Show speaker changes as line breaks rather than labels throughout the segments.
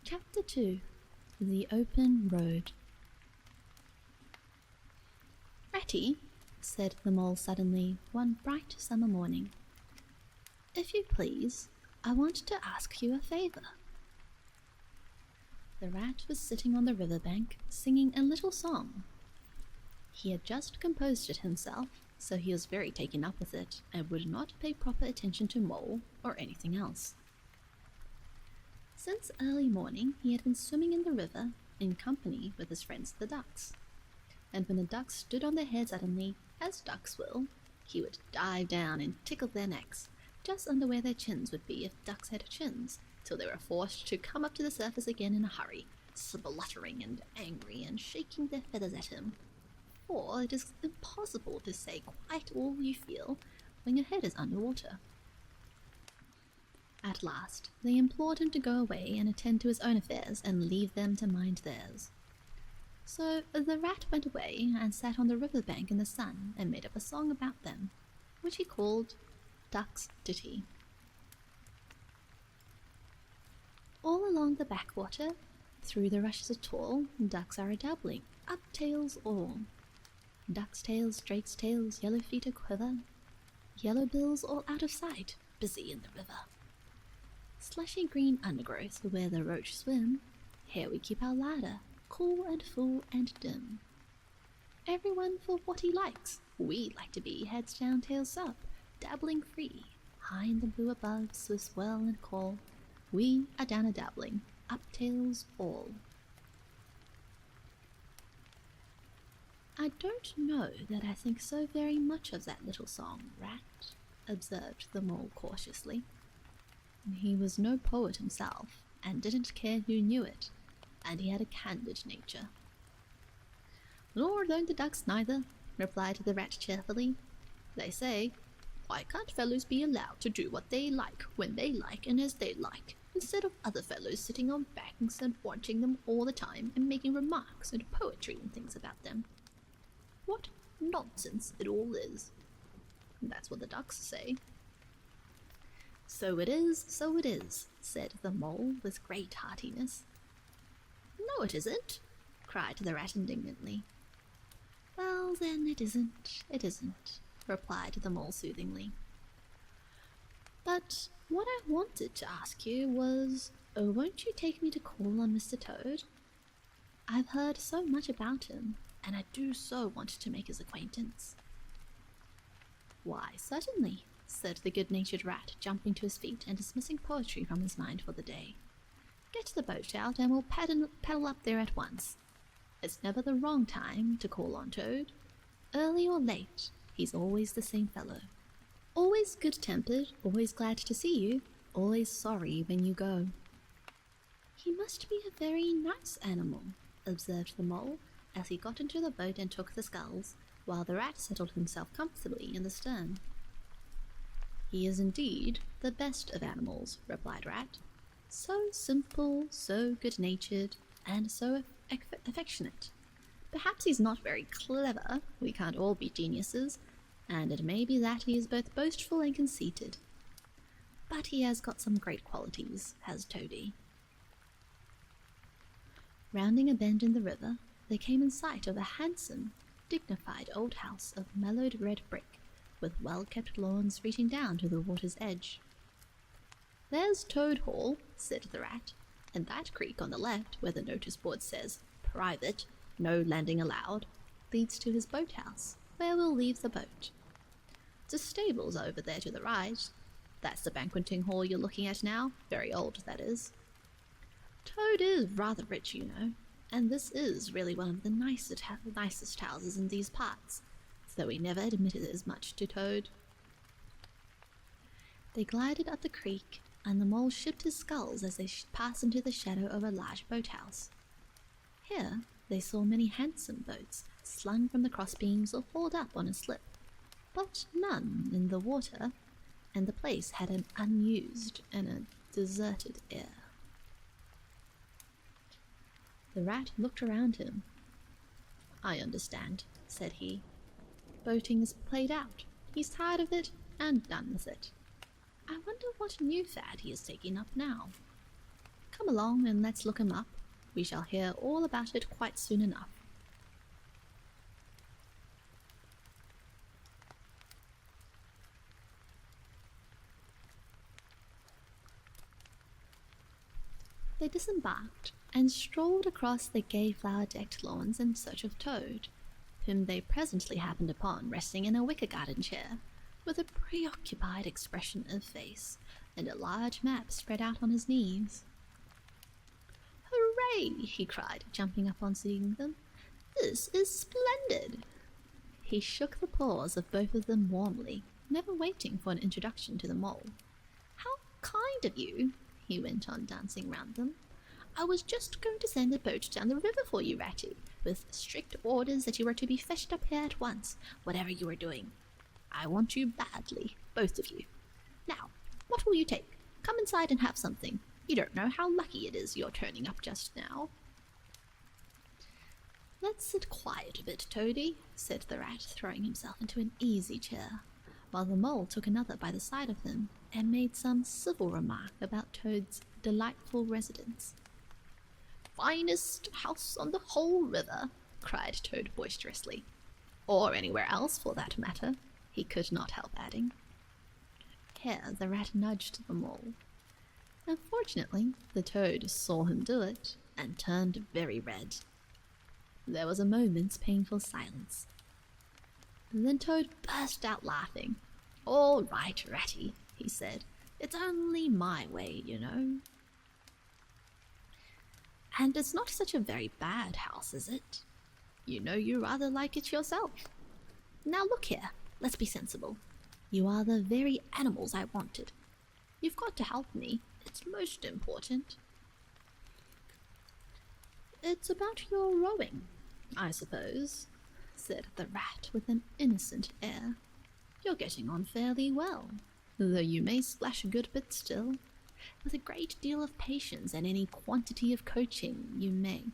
Chapter 2. The Open Road. "Ratty," said the mole suddenly one bright summer morning, "if you please, I want to ask you a favour." The rat was sitting on the riverbank singing a little song. He had just composed it himself, so he was very taken up with it and would not pay proper attention to Mole or anything else. Since early morning he had been swimming in the river in company with his friends the ducks, and when the ducks stood on their head suddenly, as ducks will, he would dive down and tickle their necks, just under where their chins would be if ducks had chins, till they were forced to come up to the surface again in a hurry, spluttering and angry and shaking their feathers at him. For it is impossible to say quite all you feel when your head is under water. At last, they implored him to go away and attend to his own affairs and leave them to mind theirs. So the rat went away and sat on the river bank in the sun and made up a song about them, which he called Duck's Ditty. All along the backwater, through the rushes tall, ducks are a-dabbling, up tails all. Ducks' tails, drakes' tails, yellow feet a-quiver, yellow bills all out of sight, busy in the river. Slushy green undergrowth where the roach swim, here we keep our larder, cool and full and dim. Everyone for what he likes, we like to be heads down, tails up, dabbling free, high in the blue above, so swell and call, we are down a-dabbling, up tails all. "I don't know that I think so very much of that little song, Rat," observed the mole cautiously. He was no poet himself, and didn't care who knew it, and he had a candid nature. "Nor don't the ducks neither," replied the rat cheerfully. "They say, why can't fellows be allowed to do what they like, when they like, and as they like, instead of other fellows sitting on banks and watching them all the time and making remarks and poetry and things about them? What nonsense it all is." That's what the ducks say. So it is, said the mole with great heartiness. "No, it isn't," cried the rat indignantly. "Well, then, it isn't, replied the mole soothingly. "But what I wanted to ask you was, won't you take me to call on Mr. Toad? I've heard so much about him, and I do so want to make his acquaintance." "Why, certainly," said the good-natured rat, jumping to his feet and dismissing poetry from his mind for the day. "Get the boat out and we'll paddle up there at once. It's never the wrong time to call on Toad. Early or late, he's always the same fellow. Always good-tempered, always glad to see you, always sorry when you go." "He must be a very nice animal," observed the mole, as he got into the boat and took the sculls, while the rat settled himself comfortably in the stern. "He is indeed the best of animals," replied Rat. "So simple, so good-natured, and so affectionate. Perhaps he's not very clever, we can't all be geniuses, and it may be that he is both boastful and conceited. But he has got some great qualities, has Toady." Rounding a bend in the river, they came in sight of a handsome, dignified old house of mellowed red brick, with well-kept lawns reaching down to the water's edge. "There's Toad Hall," said the rat, "and that creek on the left, where the notice board says, 'Private, no landing allowed,' leads to his boathouse, where we'll leave the boat. The stables are over there to the right. That's the banqueting hall you're looking at now, very old, that is. Toad is rather rich, you know, and this is really one of the nicest houses in these parts, though we never admitted as much to Toad." They glided up the creek, and the mole shipped his sculls as they passed into the shadow of a large boathouse. Here they saw many handsome boats slung from the crossbeams or hauled up on a slip, but none in the water, and the place had an unused and a deserted air. The rat looked around him. "I understand," said he. "Boating is played out. He's tired of it and done with it. I wonder what new fad he is taking up now. Come along and let's look him up. We shall hear all about it quite soon enough. They disembarked and strolled across the gay flower-decked lawns in search of Toad, whom they presently happened upon resting in a wicker garden chair, with a preoccupied expression of face and a large map spread out on his knees. "Hooray!" he cried, jumping up on seeing them. "This is splendid!" He shook the paws of both of them warmly, never waiting for an introduction to the mole. "How kind of you!" he went on, dancing round them. "I was just going to send a boat down the river for you, Ratty, with strict orders that you were to be fetched up here at once, whatever you were doing. I want you badly, both of you. Now, what will you take? Come inside and have something. You don't know how lucky it is you're turning up just now." "Let's sit quiet a bit, Toady," said the rat, throwing himself into an easy chair, while the mole took another by the side of him and made some civil remark about Toad's delightful residence. "Finest house on the whole river," cried Toad boisterously. "Or anywhere else, for that matter," he could not help adding. Here the rat nudged the mole. Unfortunately, the Toad saw him do it and turned very red. There was a moment's painful silence. Then Toad burst out laughing. "All right, Ratty," he said. "It's only my way, you know. And it's not such a very bad house, is it? You know you rather like it yourself. Now look here, let's be sensible. You are the very animals I wanted. You've got to help me. It's most important." "It's about your rowing, I suppose," said the rat with an innocent air. "You're getting on fairly well, though you may splash a good bit still. With a great deal of patience and any quantity of coaching, you may—"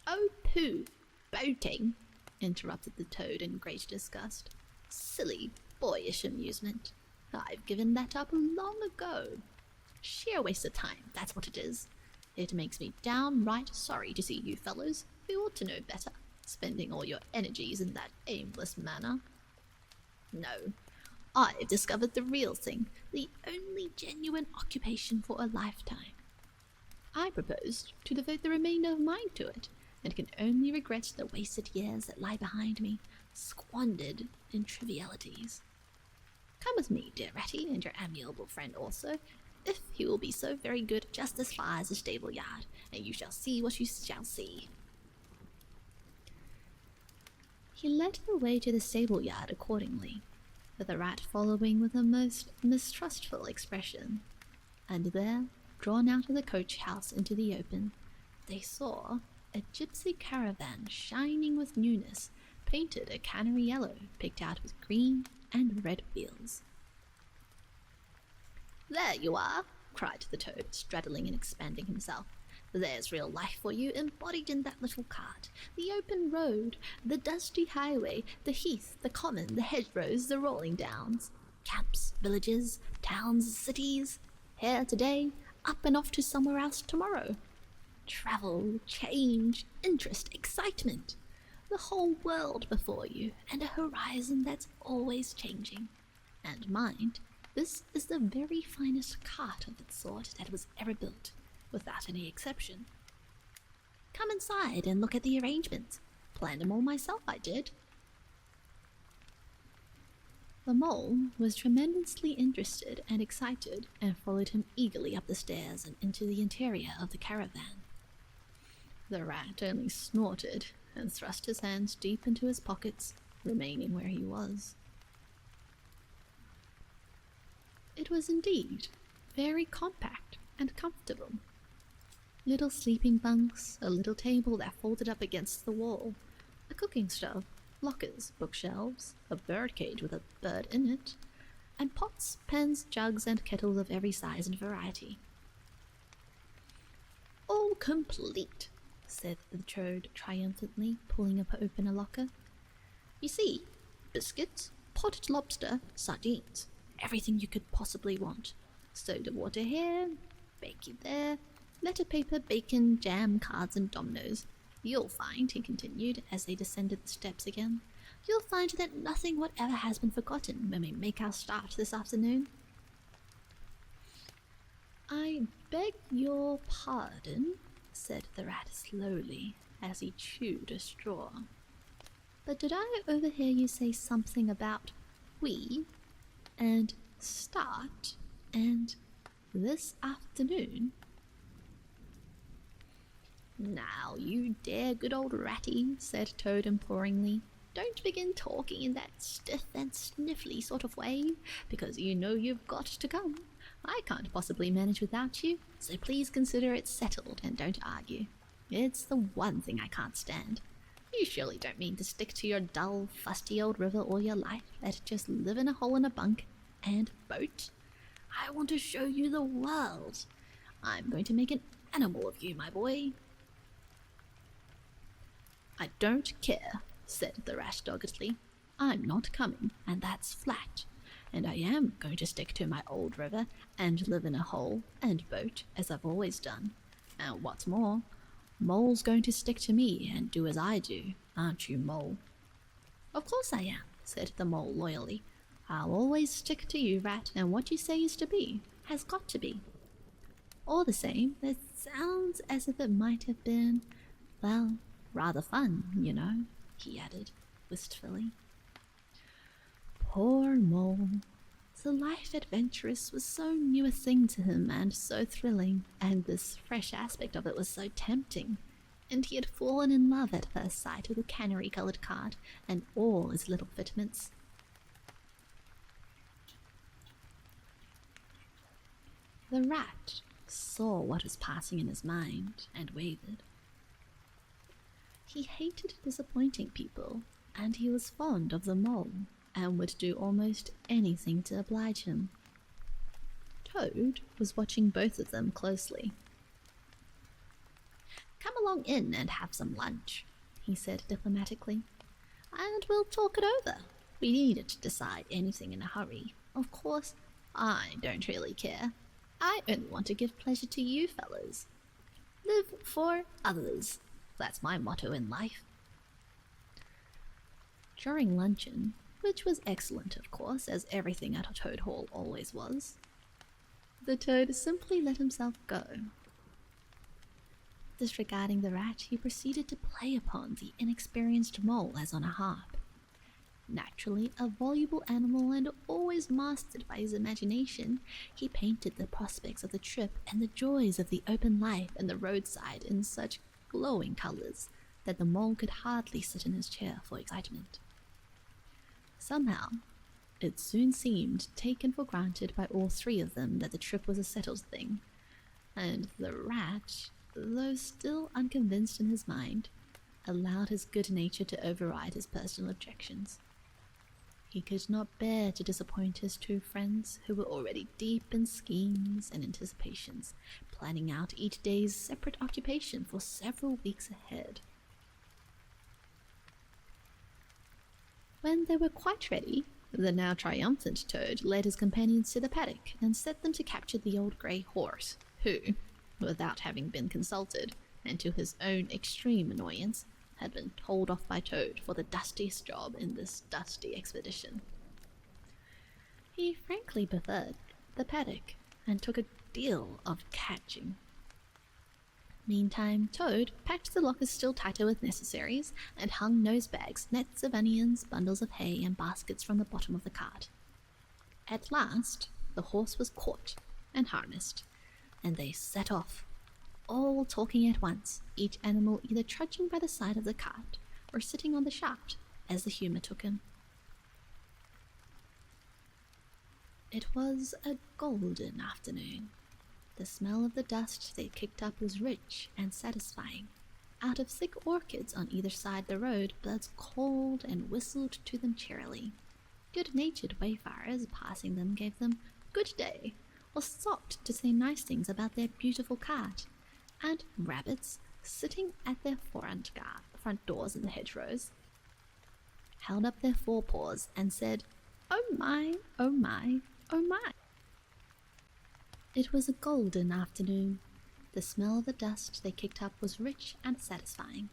"Oh, pooh! Boating!" interrupted the Toad in great disgust. "Silly, boyish amusement. I've given that up long ago. Sheer waste of time, that's what it is. It makes me downright sorry to see you fellows, who ought to know better, spending all your energies in that aimless manner. No, I've discovered the real thing, the only genuine occupation for a lifetime. I proposed to devote the remainder of mine to it, and can only regret the wasted years that lie behind me, squandered in trivialities. Come with me, dear Ratty, and your amiable friend also, if he will be so very good, just as far as the stable yard, and you shall see what you shall see." He led the way to the stable yard accordingly, with the rat following with a most mistrustful expression, and there, drawn out of the coach house into the open, they saw a gypsy caravan shining with newness, painted a canary yellow, picked out with green and red wheels. "There you are," cried the Toad, straddling and expanding himself. "There's real life for you, embodied in that little cart. The open road, the dusty highway, the heath, the common, the hedgerows, the rolling downs. Camps, villages, towns, cities. Here today, up and off to somewhere else tomorrow. Travel, change, interest, excitement. The whole world before you, and a horizon that's always changing. And mind, this is the very finest cart of its sort that was ever built, without any exception. Come inside and look at the arrangements. Planned them all myself, I did." The mole was tremendously interested and excited, and followed him eagerly up the stairs and into the interior of the caravan. The rat only snorted and thrust his hands deep into his pockets, remaining where he was. It was indeed very compact and comfortable. Little sleeping bunks, a little table that folded up against the wall, a cooking stove, lockers, bookshelves, a birdcage with a bird in it, and pots, pans, jugs, and kettles of every size and variety. "All complete," said the Toad triumphantly, pulling open a locker. "You see, biscuits, potted lobster, sardines, everything you could possibly want. Soda water here, bakey there, Letter paper, bacon, jam, cards, and dominoes. You'll find, he continued, as they descended the steps again, you'll find that nothing whatever has been forgotten when we make our start this afternoon. I beg your pardon, said the rat slowly, as he chewed a straw. But did I overhear you say something about we, and start, and this afternoon? Now, you dear good old ratty, said Toad imploringly, don't begin talking in that stiff and sniffly sort of way, because you know you've got to come. I can't possibly manage without you, so please consider it settled and don't argue. It's the one thing I can't stand. You surely don't mean to stick to your dull, fusty old river all your life, and just live in a hole in a bunk and boat? I want to show you the world. I'm going to make an animal of you, my boy. I don't care, said the rat doggedly. I'm not coming, and that's flat. And I am going to stick to my old river and live in a hole and boat as I've always done. And what's more, Mole's going to stick to me and do as I do, aren't you, Mole? Of course I am, said the Mole loyally. I'll always stick to you, Rat, and what you say is to be, has got to be. All the same, it sounds as if it might have been, well, rather fun, you know, he added, wistfully. Poor Mole. The life adventurous was so new a thing to him and so thrilling, and this fresh aspect of it was so tempting, and he had fallen in love at first sight with the canary-coloured card and all its little fitments. The rat saw what was passing in his mind and wavered. He hated disappointing people, and he was fond of the Mole, and would do almost anything to oblige him. Toad was watching both of them closely. Come along in and have some lunch, he said diplomatically, and we'll talk it over. We needn't decide anything in a hurry. Of course, I don't really care. I only want to give pleasure to you fellas. Live for others. That's my motto in life. During luncheon, which was excellent, of course, as everything at a Toad Hall always was, the Toad simply let himself go. Disregarding the rat, he proceeded to play upon the inexperienced Mole as on a harp. Naturally a voluble animal and always mastered by his imagination, he painted the prospects of the trip and the joys of the open life and the roadside in such glowing colours that the Mole could hardly sit in his chair for excitement. Somehow, it soon seemed taken for granted by all three of them that the trip was a settled thing, and the rat, though still unconvinced in his mind, allowed his good nature to override his personal objections. He could not bear to disappoint his two friends, who were already deep in schemes and anticipations, planning out each day's separate occupation for several weeks ahead. When they were quite ready, the now triumphant Toad led his companions to the paddock and set them to capture the old grey horse, who, without having been consulted, and to his own extreme annoyance, had been told off by Toad for the dustiest job in this dusty expedition. He frankly preferred the paddock, and took a deal of catching. Meantime, Toad packed the lockers still tighter with necessaries, and hung nosebags, nets of onions, bundles of hay, and baskets from the bottom of the cart. At last, the horse was caught and harnessed, and they set off, all talking at once, each animal either trudging by the side of the cart or sitting on the shaft as the humour took him. It was a golden afternoon. The smell of the dust they kicked up was rich and satisfying. Out of thick orchids on either side the road, birds called and whistled to them cheerily. Good-natured wayfarers passing them gave them good day, or stopped to say nice things about their beautiful cart, and rabbits, sitting at their front doors in the hedgerows, held up their forepaws and said, "Oh my, oh my, oh my." It was a golden afternoon. The smell of the dust they kicked up was rich and satisfying.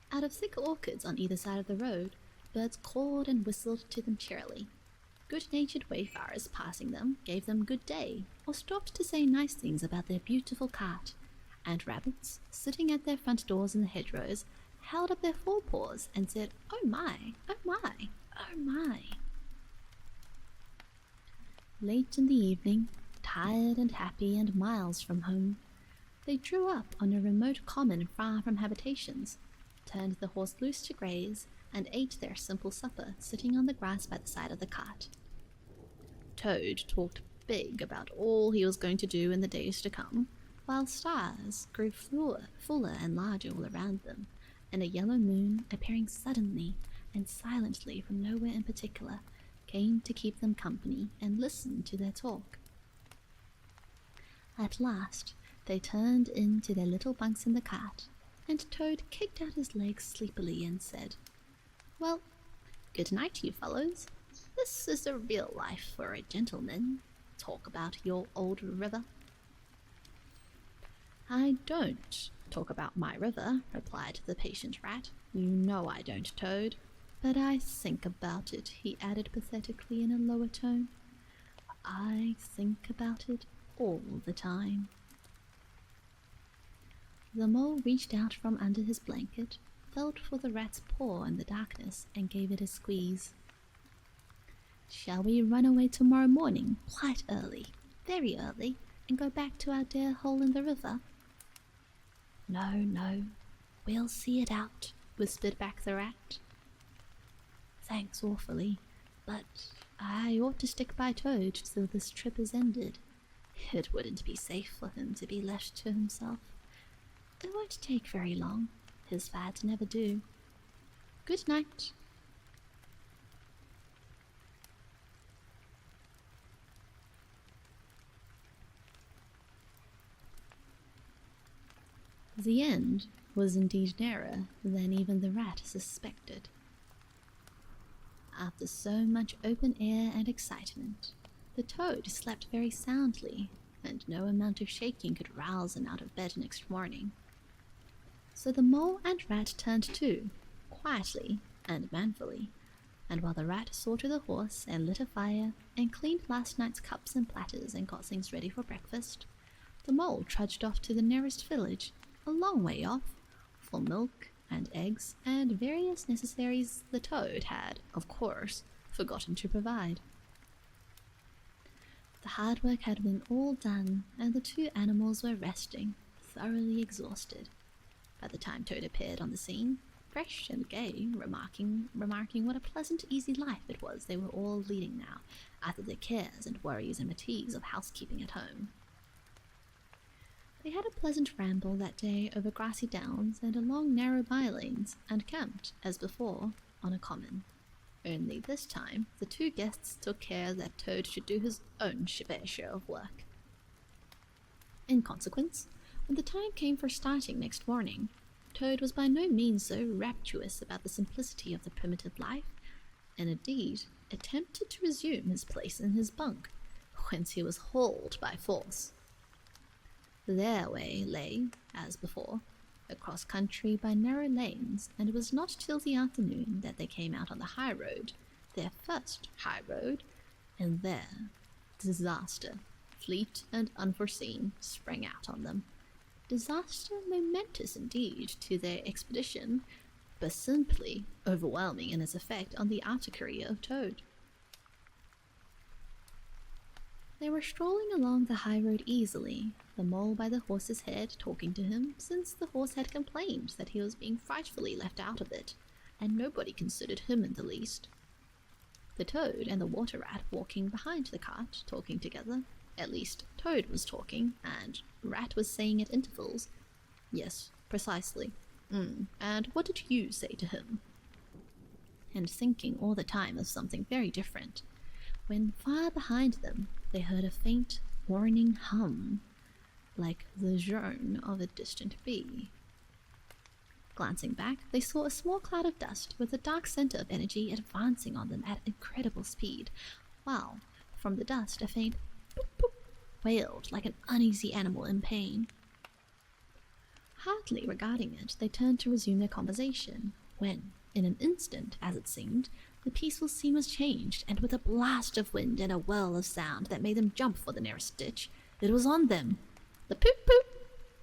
Out of thick orchards on either side of the road, birds called and whistled to them cheerily. Good-natured wayfarers passing them gave them good day, or stopped to say nice things about their beautiful cart, and rabbits, sitting at their front doors in the hedgerows, held up their forepaws and said, "Oh my, oh my, oh my." Late in the evening, tired and happy and miles from home, they drew up on a remote common far from habitations, turned the horse loose to graze, and ate their simple supper sitting on the grass by the side of the cart. Toad talked big about all he was going to do in the days to come, while stars grew fuller and larger all around them, and a yellow moon, appearing suddenly and silently from nowhere in particular, came to keep them company and listen to their talk. At last they turned into their little bunks in the cart, and Toad kicked out his legs sleepily and said, "Well, good night, you fellows. This is the real life for a gentleman. Talk about your old river." "I don't talk about my river," replied the patient rat. "You know I don't, Toad. But I think about it," he added pathetically in a lower tone. "I think about it all the time." The mole reached out from under his blanket, felt for the rat's paw in the darkness, and gave it a squeeze. "Shall we run away tomorrow morning, quite early, very early, and go back to our dear hole in the river?" "No, no, we'll see it out," whispered back the rat. "Thanks awfully, but I ought to stick by Toad till this trip is ended. It wouldn't be safe for him to be left to himself. It won't take very long. His fads never do. Good night." The end was indeed nearer than even the rat suspected. After so much open air and excitement, the Toad slept very soundly, and no amount of shaking could rouse him out of bed next morning. So the mole and rat turned to, quietly and manfully, and while the rat saw to the horse and lit a fire and cleaned last night's cups and platters and got things ready for breakfast, the mole trudged off to the nearest village, a long way off, for milk and eggs and various necessaries the Toad had, of course, forgotten to provide. The hard work had been all done, and the two animals were resting, thoroughly exhausted, by the time Toad appeared on the scene, fresh and gay, remarking what a pleasant, easy life it was they were all leading now, after the cares and worries and fatigues of housekeeping at home. They had a pleasant ramble that day over grassy downs and along narrow by-lanes, and camped, as before, on a common. Only this time, the two guests took care that Toad should do his own share of work. In consequence, when the time came for starting next morning, Toad was by no means so rapturous about the simplicity of the primitive life, and indeed attempted to resume his place in his bunk, whence he was hauled by force. Their way lay, as before, across country by narrow lanes, and it was not till the afternoon that they came out on the high road, their first high road, and there disaster, fleet and unforeseen, sprang out on them. Disaster momentous indeed to their expedition, but simply overwhelming in its effect on the outer career of Toad. They were strolling along the high road easily, the mole by the horse's head talking to him, since the horse had complained that he was being frightfully left out of it, and nobody considered him in the least. The Toad and the water rat walking behind the cart, talking together. At least, Toad was talking, and Rat was saying at intervals, "Yes, precisely. And what did you say to him?" And thinking all the time of something very different, when far behind them they heard a faint, warning hum, like the drone of a distant bee. Glancing back, they saw a small cloud of dust with a dark center of energy advancing on them at incredible speed, while, from the dust, a faint boop boop wailed like an uneasy animal in pain. Hardly regarding it, they turned to resume their conversation, when, in an instant, as it seemed, the peaceful scene was changed, and with a blast of wind and a whirl of sound that made them jump for the nearest ditch, it was on them. The poop-poop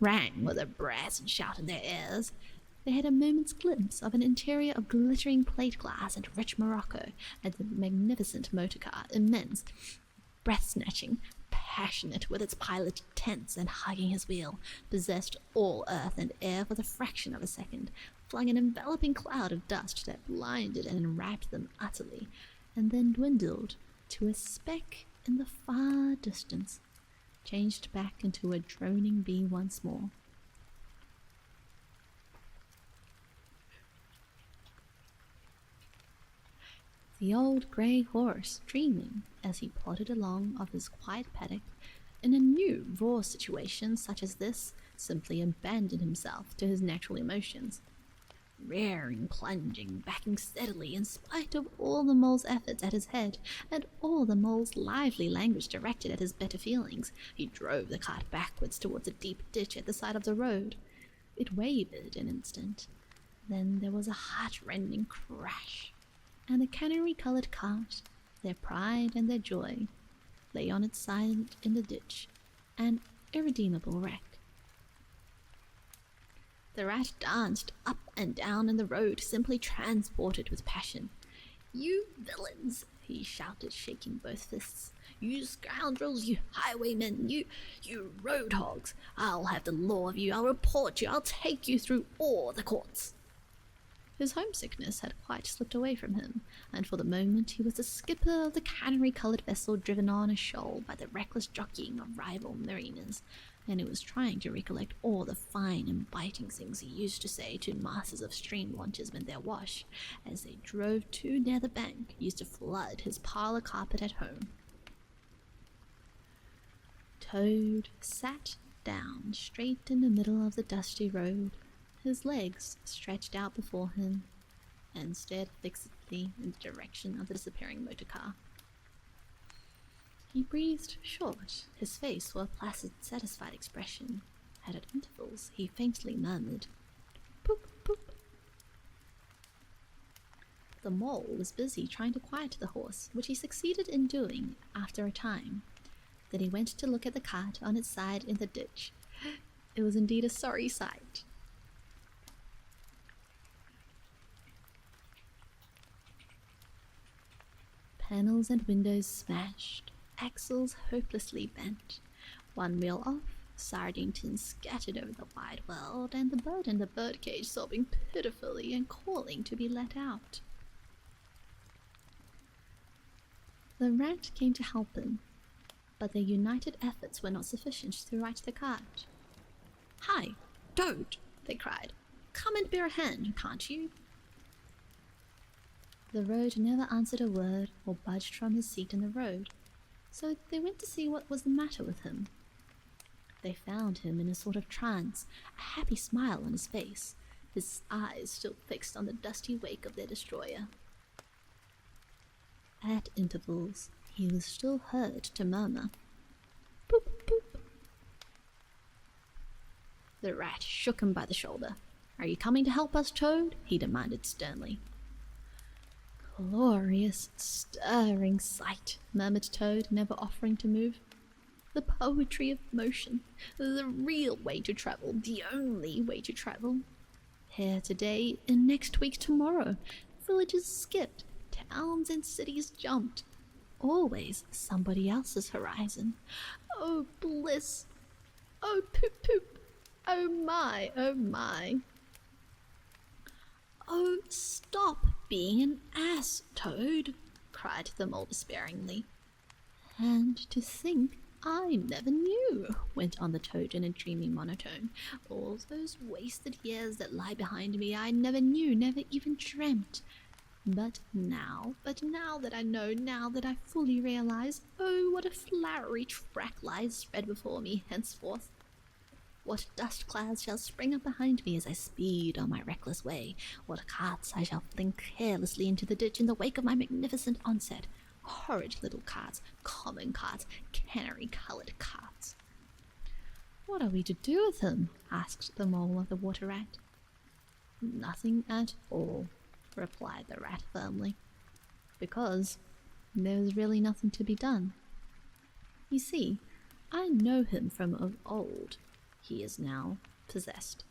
rang with a brazen shout in their ears. They had a moment's glimpse of an interior of glittering plate glass and rich morocco, and the magnificent motor car, immense, breath-snatching, passionate with its pilot tense and hugging his wheel, possessed all earth and air for the fraction of a second, flung an enveloping cloud of dust that blinded and enwrapped them utterly, and then dwindled to a speck in the far distance, changed back into a droning bee once more. The old grey horse, dreaming, as he plodded along of his quiet paddock, in a new raw situation such as this, simply abandoned himself to his natural emotions, rearing, plunging, backing steadily in spite of all the mole's efforts at his head, and all the mole's lively language directed at his better feelings. He drove the cart backwards towards a deep ditch at the side of the road. It wavered an instant, then there was a heart-rending crash, and the canary-coloured cart, their pride and their joy, lay on its side in the ditch, an irredeemable wreck. The rat danced up and down in the road, simply transported with passion. "You villains!" he shouted, shaking both fists. "You scoundrels, you highwaymen, you road hogs! I'll have the law of you, I'll report you, I'll take you through all the courts!" His homesickness had quite slipped away from him, and for the moment he was the skipper of the canary-coloured vessel driven on a shoal by the reckless jockeying of rival mariners, and he was trying to recollect all the fine and biting things he used to say to masters of stream launches when their wash, as they drove too near the bank, used to flood his parlour carpet at home. Toad sat down straight in the middle of the dusty road, his legs stretched out before him, and stared fixedly in the direction of the disappearing motor car. He breathed short, his face wore a placid, satisfied expression, and at intervals he faintly murmured, "Poop, poop." The mole was busy trying to quiet the horse, which he succeeded in doing after a time. Then he went to look at the cart on its side in the ditch. It was indeed a sorry sight. Panels and windows smashed, axles hopelessly bent, one wheel off, sardine tins scattered over the wide world, and the bird in the birdcage sobbing pitifully and calling to be let out. The rat came to help him, but their united efforts were not sufficient to right the cart. "Hi, Toad!" they cried. "Come and bear a hand, can't you?" The road never answered a word or budged from his seat in the road, so they went to see what was the matter with him. They found him in a sort of trance, a happy smile on his face, his eyes still fixed on the dusty wake of their destroyer. At intervals, he was still heard to murmur, "Poop, poop." The rat shook him by the shoulder. "Are you coming to help us, Toad?" he demanded sternly. "Glorious, stirring sight," murmured Toad, never offering to move. "The poetry of motion, the real way to travel, the only way to travel. Here today, and next week tomorrow, villages skipped, towns and cities jumped. Always somebody else's horizon. Oh bliss! Oh poop poop! Oh my, oh my!" "Oh, stop being an ass, Toad," cried the mole despairingly. "And to think I never knew," went on the Toad in a dreamy monotone. "All those wasted years that lie behind me I never knew, never even dreamt. But now that I know, now that I fully realize, oh, what a flowery track lies spread before me henceforth. What dust clouds shall spring up behind me as I speed on my reckless way, what carts I shall fling carelessly into the ditch in the wake of my magnificent onset. Horrid little carts, common carts, canary-coloured carts. "What are we to do with him?" asked the mole of the water rat. "Nothing at all," replied the rat firmly, "because there's really nothing to be done. You see, I know him from of old. He is now possessed.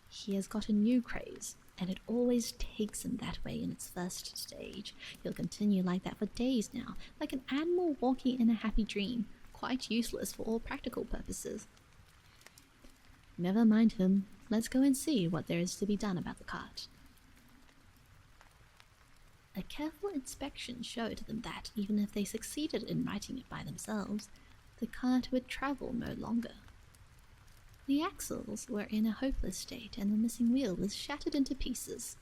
He has got a new craze, and it always takes him that way in its first stage. He'll continue like that for days now, like an animal walking in a happy dream, quite useless for all practical purposes. Never mind him. Let's go and see what there is to be done about the cart." A careful inspection showed them that, even if they succeeded in righting it by themselves, the cart would travel no longer. The axles were in a hopeless state, and the missing wheel was shattered into pieces.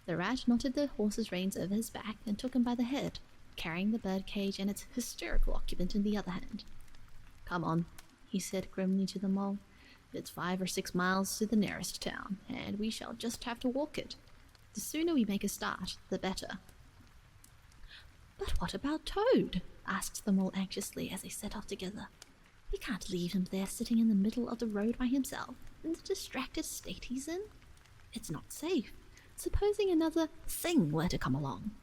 The rat knotted the horse's reins over his back and took him by the head, carrying the birdcage and its hysterical occupant in the other hand. "Come on," he said grimly to the mole. "It's 5 or 6 miles to the nearest town, and we shall just have to walk it. The sooner we make a start, the better." "But what about Toad?" asked the mole anxiously as they set off together. "We can't leave him there sitting in the middle of the road by himself, in the distracted state he's in. It's not safe. Supposing another thing were to come along."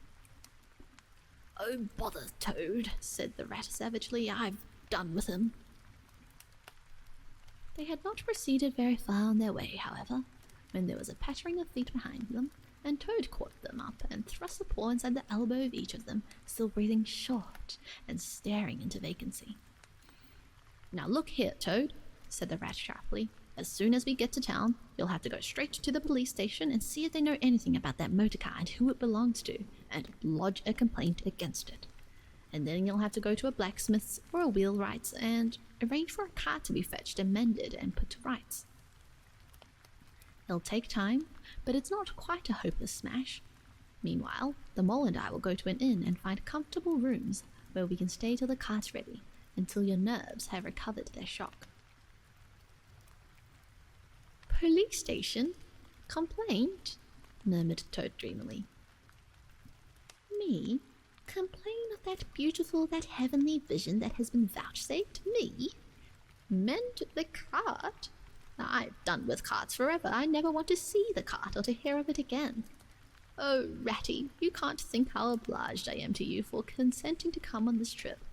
"Oh, bother Toad," said the rat savagely. "I've done with him." They had not proceeded very far on their way, however, when there was a pattering of feet behind them, and Toad caught them up and thrust a paw inside the elbow of each of them, still breathing short and staring into vacancy. "Now look here, Toad," said the rat sharply. "As soon as we get to town, you'll have to go straight to the police station and see if they know anything about that motor car and who it belongs to, and lodge a complaint against it. And then you'll have to go to a blacksmith's or a wheelwright's and arrange for a car to be fetched and mended and put to rights. It'll take time, but it's not quite a hopeless smash. Meanwhile, the mole and I will go to an inn and find comfortable rooms where we can stay till the cart's ready, until your nerves have recovered their shock." "Police station? Complaint?" murmured Toad dreamily. "Me? Complain of that beautiful, that heavenly vision that has been vouchsafed me? Mend the cart? I've done with carts forever. I never want to see the cart or to hear of it again. Oh, Ratty, you can't think how obliged I am to you for consenting to come on this trip.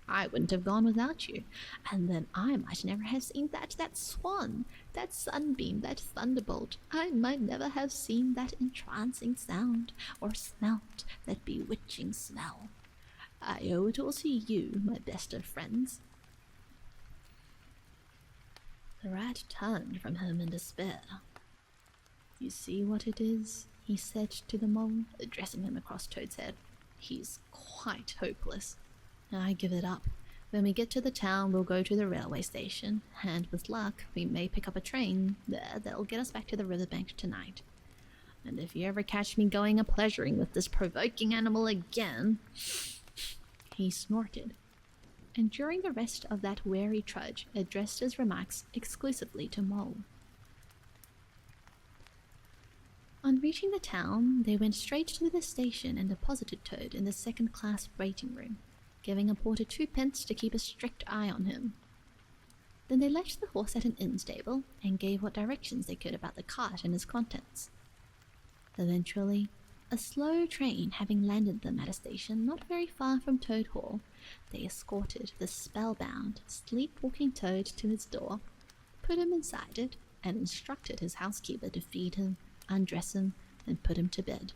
I wouldn't have gone without you, and then I might never have seen that swan, that sunbeam, that thunderbolt. I might never have seen that entrancing sound, or smelt that bewitching smell. I owe it all to you, my best of friends." The rat turned from him in despair. "You see what it is?" he said to the mole, addressing him across Toad's head. "He's quite hopeless. I give it up. When we get to the town, we'll go to the railway station, and with luck, we may pick up a train there that'll get us back to the riverbank tonight. And if you ever catch me going a-pleasuring with this provoking animal again—" He snorted, and during the rest of that weary trudge addressed his remarks exclusively to Mole. On reaching the town, they went straight to the station and deposited Toad in the second-class waiting room, giving a porter 2 pence to keep a strict eye on him. Then they left the horse at an inn stable and gave what directions they could about the cart and its contents. Eventually, a slow train having landed them at a station not very far from Toad Hall, they escorted the spellbound, sleepwalking Toad to his door, put him inside it, and instructed his housekeeper to feed him, undress him, and put him to bed.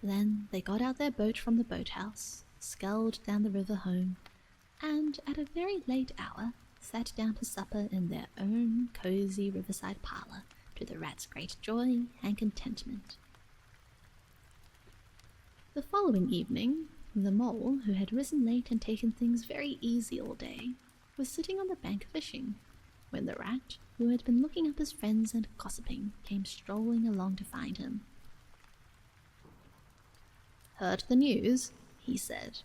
Then they got out their boat from the boathouse, sculled down the river home, and at a very late hour sat down to supper in their own cosy riverside parlour, to the rat's great joy and contentment. The following evening, the mole, who had risen late and taken things very easy all day, was sitting on the bank fishing, when the rat, who had been looking up his friends and gossiping, came strolling along to find him. "Heard the news?" he said.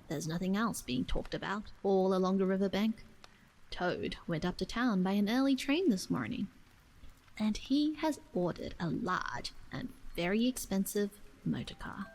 "There's nothing else being talked about all along the riverbank. Toad went up to town by an early train this morning, and he has ordered a large and very expensive motor car."